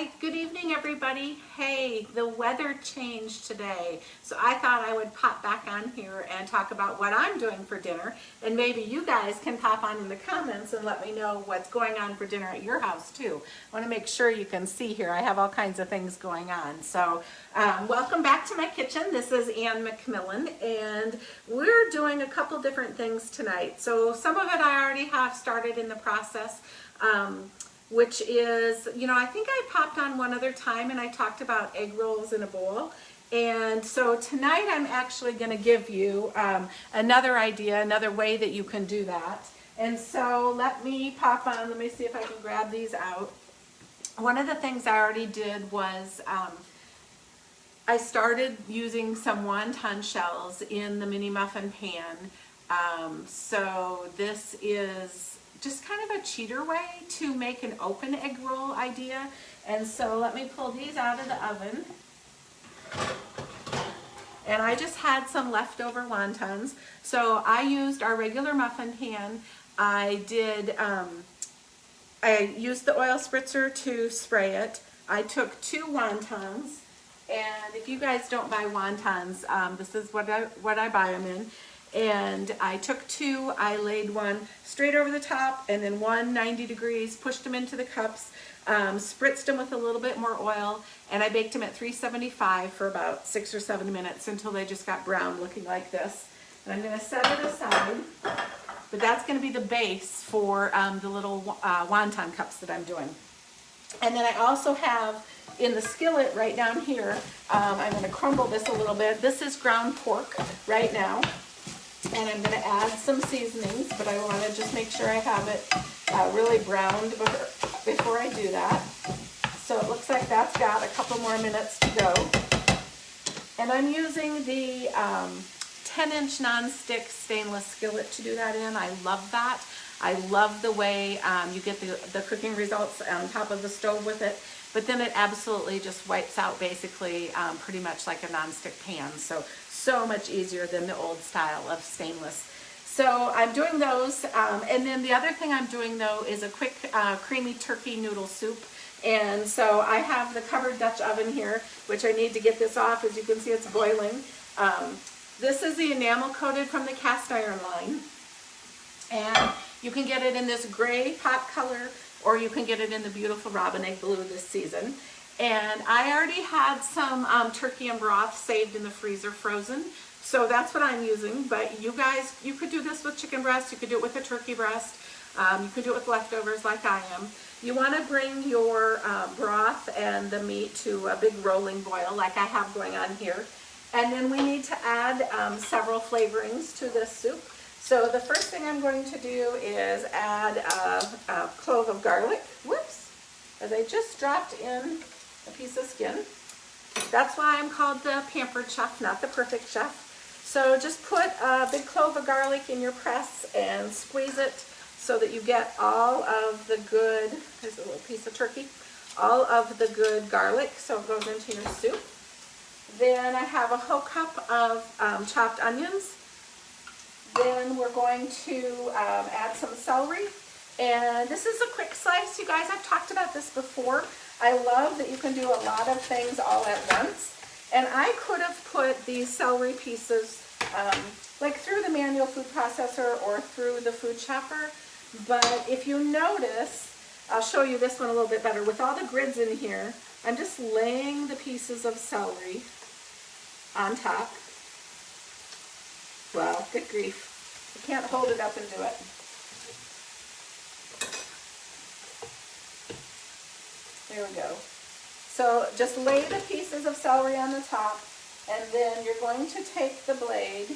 Hi, good evening everybody. Hey, the weather changed today, so I thought I would pop back on here and talk about what I'm doing for dinner, and maybe you guys can pop on in the comments and let me know what's going on for dinner at your house too. I want to make sure you can see here. I have all kinds of things going on. So welcome back to my kitchen. This is Ann McMillan, and we're doing a couple different things tonight. So some of it I already have started in the process. Which is, I think I popped on one other time and I talked about egg rolls in a bowl. And so tonight I'm actually going to give you another idea, another way that you can do that. And so let me pop on, let me see if I can grab these out. One of the things I already did was I started using some wonton shells in the mini muffin pan. So this is just kind of a cheater way to make an open egg roll idea. And so let me pull these out of the oven. And I just had some leftover wontons. So I used our regular muffin pan. I used the oil spritzer to spray it. I took 2 wontons. And if you guys don't buy wontons, this is what I buy them in. And I took 2, I laid one straight over the top and then one 90 degrees, pushed them into the cups, spritzed them with a little bit more oil, and I baked them at 375 for about 6 or 7 minutes until they just got brown looking like this. And I'm going to set it aside, but that's going to be the base for the little wonton cups that I'm doing. And then I also have in the skillet right down here, I'm going to crumble this a little bit. This is ground pork right now. And I'm going to add some seasonings, but I want to just make sure I have it really browned before I do that. So it looks like that's got a couple more minutes to go. And I'm using the 10-inch nonstick stainless skillet to do that in. I love that. I love the way you get the cooking results on top of the stove with it. But then it absolutely just wipes out basically pretty much like a nonstick pan. So much easier than the old style of stainless. So I'm doing those. And then the other thing I'm doing though is a quick creamy turkey noodle soup. And so I have the covered Dutch oven here, which I need to get this off. As you can see, it's boiling. This is the enamel coated from the cast iron line. And you can get it in this gray pop color, or you can get it in the beautiful robin egg blue this season. And I already had some turkey and broth saved in the freezer frozen, so that's what I'm using. But you guys, you could do this with chicken breast, you could do it with a turkey breast, you could do it with leftovers like I am. You want to bring your broth and the meat to a big rolling boil like I have going on here. And then we need to add several flavorings to this soup. So the first thing I'm going to do is add a clove of garlic. Whoops, as I just dropped in a piece of skin. That's why I'm called the pampered chef, not the perfect chef. So just put a big clove of garlic in your press and squeeze it so that you get all of the good, there's a little piece of turkey, all of the good garlic, so it goes into your soup. Then I have a whole cup of chopped onions. Then we're going to add some celery. And this is a quick slice, you guys. I've talked about this before. I love that you can do a lot of things all at once. And I could have put these celery pieces like through the manual food processor or through the food chopper. But if you notice, I'll show you this one a little bit better. With all the grids in here, I'm just laying the pieces of celery on top. Well, good grief. I can't hold it up and do it. There we go. So just lay the pieces of celery on the top, and then you're going to take the blade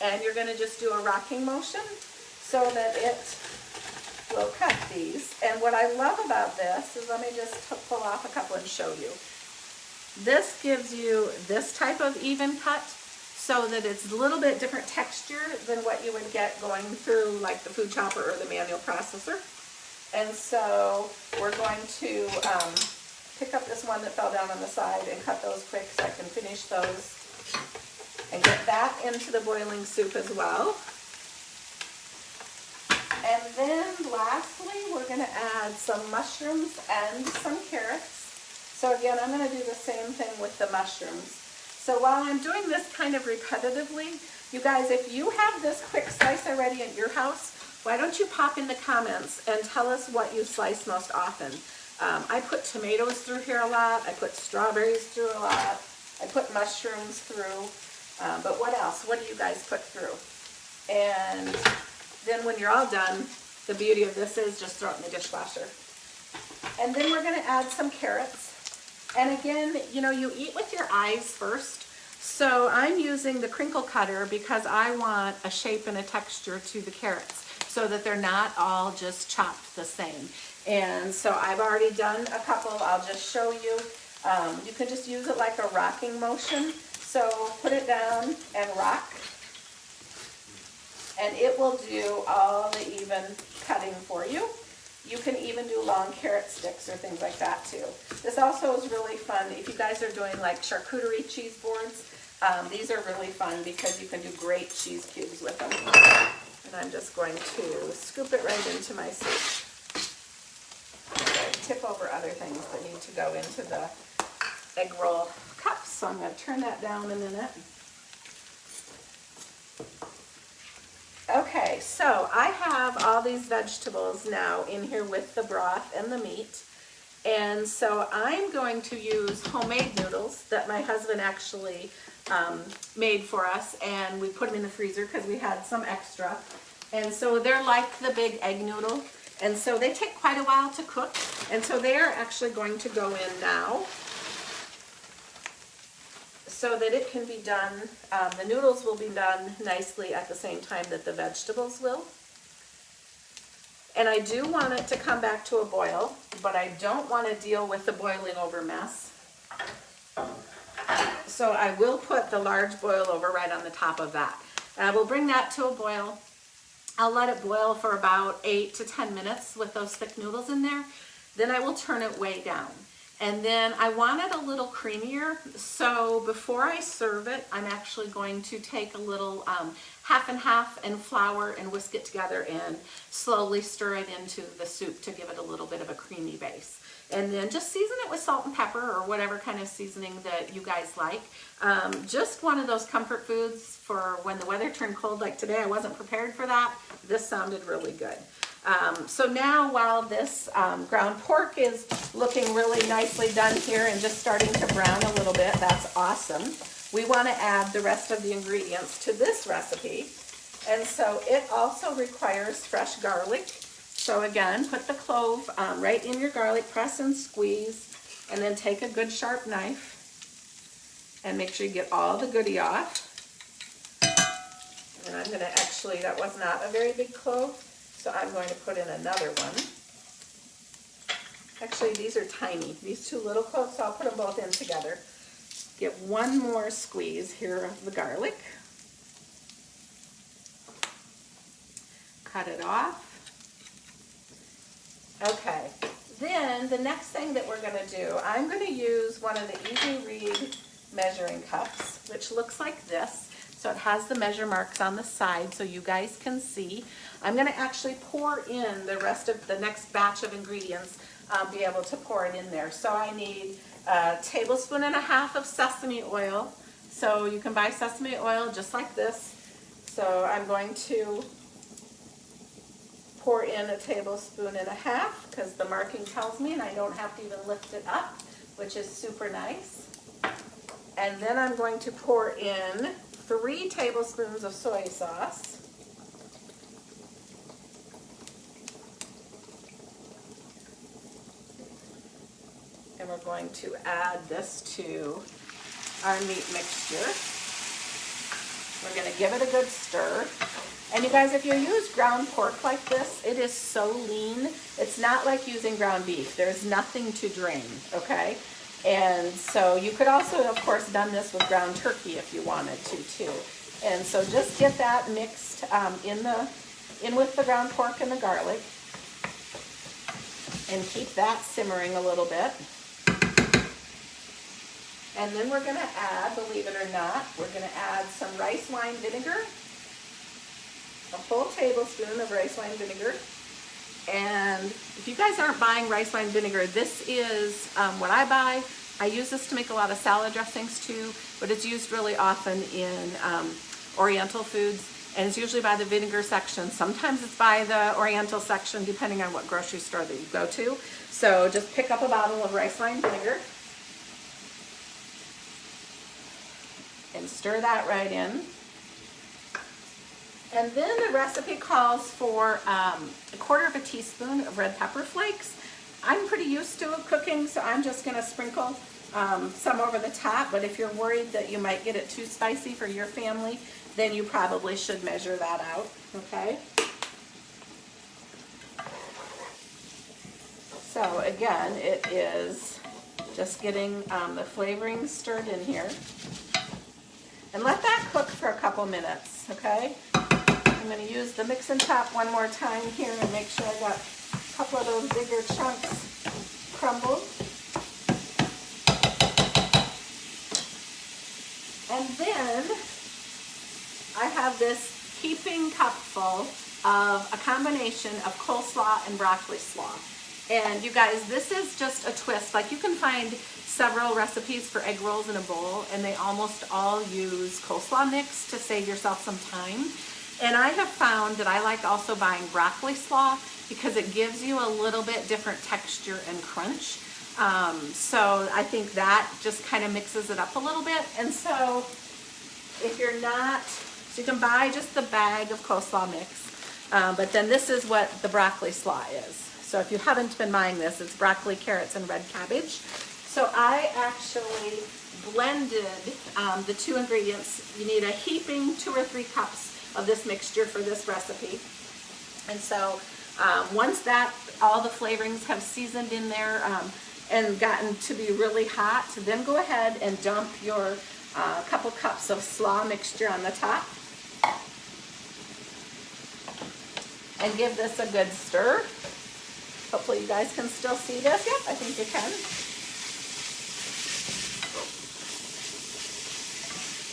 and you're going to just do a rocking motion so that it will cut these. And what I love about this is, let me just pull off a couple and show you. This gives you this type of even cut, so that it's a little bit different texture than what you would get going through like the food chopper or the manual processor. And so we're going to pick up this one that fell down on the side and cut those quick so I can finish those and get that into the boiling soup as well. And then lastly, we're going to add some mushrooms and some carrots. So again, I'm going to do the same thing with the mushrooms. So while I'm doing this kind of repetitively, you guys, if you have this quick slice already at your house, why don't you pop in the comments and tell us what you slice most often. I put tomatoes through here a lot. I put strawberries through a lot. I put mushrooms through. But what else? What do you guys put through? And then when you're all done, the beauty of this is just throw it in the dishwasher. And then we're going to add some carrots. And again, you know, you eat with your eyes first. So I'm using the crinkle cutter because I want a shape and a texture to the carrots so that they're not all just chopped the same. And so I've already done a couple. I'll just show you. You can just use it like a rocking motion. So put it down and rock. And it will do all the even cutting for you. You can even do long carrot sticks or things like that too. This also is really fun if you guys are doing like charcuterie cheese boards. These are really fun because you can do great cheese cubes with them. And I'm just going to scoop it right into my soup. Tip over other things that need to go into the egg roll cups. So I'm going to turn that down a minute. Okay, so I have all these vegetables now in here with the broth and the meat. And so I'm going to use homemade noodles that my husband actually made for us, and we put them in the freezer because we had some extra. And so they're like the big egg noodle, and so they take quite a while to cook, and so they are actually going to go in now so that it can be done. The noodles will be done nicely at the same time that the vegetables will. And I do want it to come back to a boil, but I don't want to deal with the boiling over mess. So I will put the large boil over right on the top of that. And I will bring that to a boil. I'll let it boil for about 8 to 10 minutes with those thick noodles in there. Then I will turn it way down. And then I want it a little creamier, so before I serve it, I'm actually going to take a little half and half and flour and whisk it together and slowly stir it into the soup to give it a little bit of a creamy base. And then just season it with salt and pepper or whatever kind of seasoning that you guys like. Just one of those comfort foods for when the weather turned cold like today. I wasn't prepared for that. This sounded really good. So now while this ground pork is looking really nicely done here and just starting to brown a little bit, that's awesome. We want to add the rest of the ingredients to this recipe. And so it also requires fresh garlic. So again, put the clove right in your garlic, press and squeeze, and then take a good sharp knife and make sure you get all the goodie off. And I'm going to actually, that was not a very big clove, so I'm going to put in another one. Actually, these are tiny. These two little cloves, so I'll put them both in together. Get one more squeeze here of the garlic. Cut it off. Okay, then the next thing that we're going to do, I'm going to use one of the Easy Read measuring cups, which looks like this. So it has the measure marks on the side so you guys can see. I'm going to actually pour in the rest of the next batch of ingredients, be able to pour it in there. So I need a tablespoon and a half of sesame oil. So you can buy sesame oil just like this. So I'm going to pour in a tablespoon and a half because the marking tells me, and I don't have to even lift it up, which is super nice. And then I'm going to pour in 3 tablespoons of soy sauce. And we're going to add this to our meat mixture. We're going to give it a good stir. And you guys, if you use ground pork like this, it is so lean. It's not like using ground beef. There's nothing to drain, okay? And so you could also, of course, done this with ground turkey if you wanted to too. And so just get that mixed in with the ground pork and the garlic. And keep that simmering a little bit. And then we're going to add, believe it or not, we're going to add some rice wine vinegar. A full tablespoon of rice wine vinegar. And if you guys aren't buying rice wine vinegar, this is what I buy. I use this to make a lot of salad dressings too, but it's used really often in Oriental foods, and it's usually by the vinegar section. Sometimes it's by the Oriental section, depending on what grocery store that you go to. So just pick up a bottle of rice wine vinegar and stir that right in. And then the recipe calls for a 1/4 teaspoon of red pepper flakes. I'm pretty used to cooking, so I'm just going to sprinkle some over the top, but if you're worried that you might get it too spicy for your family, then you probably should measure that out, okay? So again, it is just getting the flavoring stirred in here. And let that cook for a couple minutes, okay? I'm going to use the mix and top one more time here and make sure I got a couple of those bigger chunks crumbled. And then I have this heaping cupful of a combination of coleslaw and broccoli slaw. And you guys, this is just a twist. Like, you can find several recipes for egg rolls in a bowl, and they almost all use coleslaw mix to save yourself some time. And I have found that I like also buying broccoli slaw because it gives you a little bit different texture and crunch. So I think that just kind of mixes it up a little bit. And so if you're not, so you can buy just the bag of coleslaw mix, but then this is what the broccoli slaw is. So if you haven't been buying this, it's broccoli, carrots, and red cabbage. So I actually blended the two ingredients. You need a heaping 2 or 3 cups of this mixture for this recipe. And so once that, all the flavorings have seasoned in there and gotten to be really hot, then go ahead and dump your couple cups of slaw mixture on the top. And give this a good stir. Hopefully you guys can still see this. Yep, I think you can.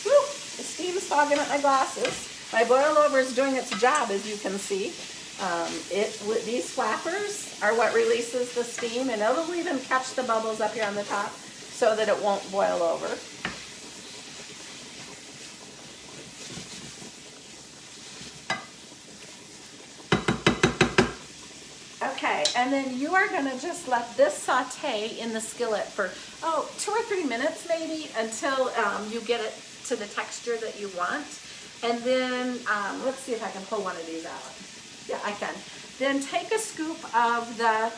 Whew, the steam's fogging up my glasses. My boil over is doing its job, as you can see. These flappers are what releases the steam, and it'll even catch the bubbles up here on the top so that it won't boil over. Okay, and then you are going to just let this saute in the skillet for, 2 or 3 minutes maybe, until you get it to the texture that you want. And then, let's see if I can pull one of these out. Yeah, I can. Then take a scoop of the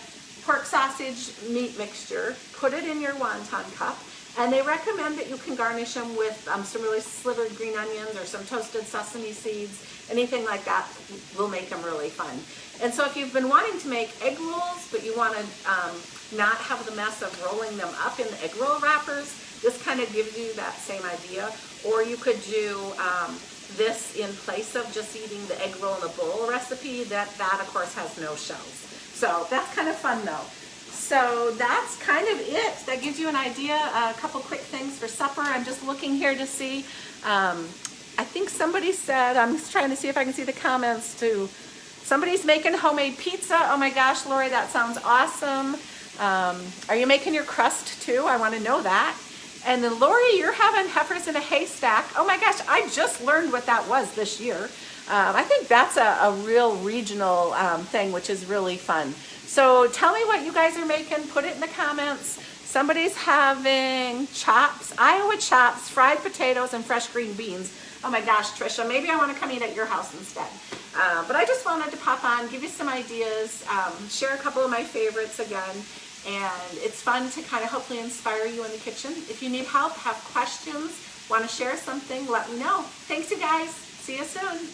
pork sausage meat mixture, put it in your wonton cup, and they recommend that you can garnish them with some really slivered green onions or some toasted sesame seeds. Anything like that will make them really fun. And so if you've been wanting to make egg rolls, but you want to not have the mess of rolling them up in the egg roll wrappers, this kind of gives you that same idea. Or you could do this in place of just eating the egg roll in a bowl recipe. That of course has no shells. So that's kind of fun though. So that's kind of it. That gives you an idea, a couple quick things for supper. I'm just looking here to see. I think somebody said, I'm just trying to see if I can see the comments too. Somebody's making homemade pizza. Oh my gosh, Lori, that sounds awesome. Are you making your crust too? I want to know that. And then Lori, you're having heifers in a haystack. Oh my gosh, I just learned what that was this year. I think that's a real regional thing, which is really fun. So tell me what you guys are making. Put it in the comments. Somebody's having chops, Iowa chops, fried potatoes, and fresh green beans. Oh my gosh, Trisha, maybe I want to come eat at your house instead. But I just wanted to pop on, give you some ideas, share a couple of my favorites again. And it's fun to kind of hopefully inspire you in the kitchen. If you need help, have questions, want to share something, let me know. Thanks, you guys. See you soon.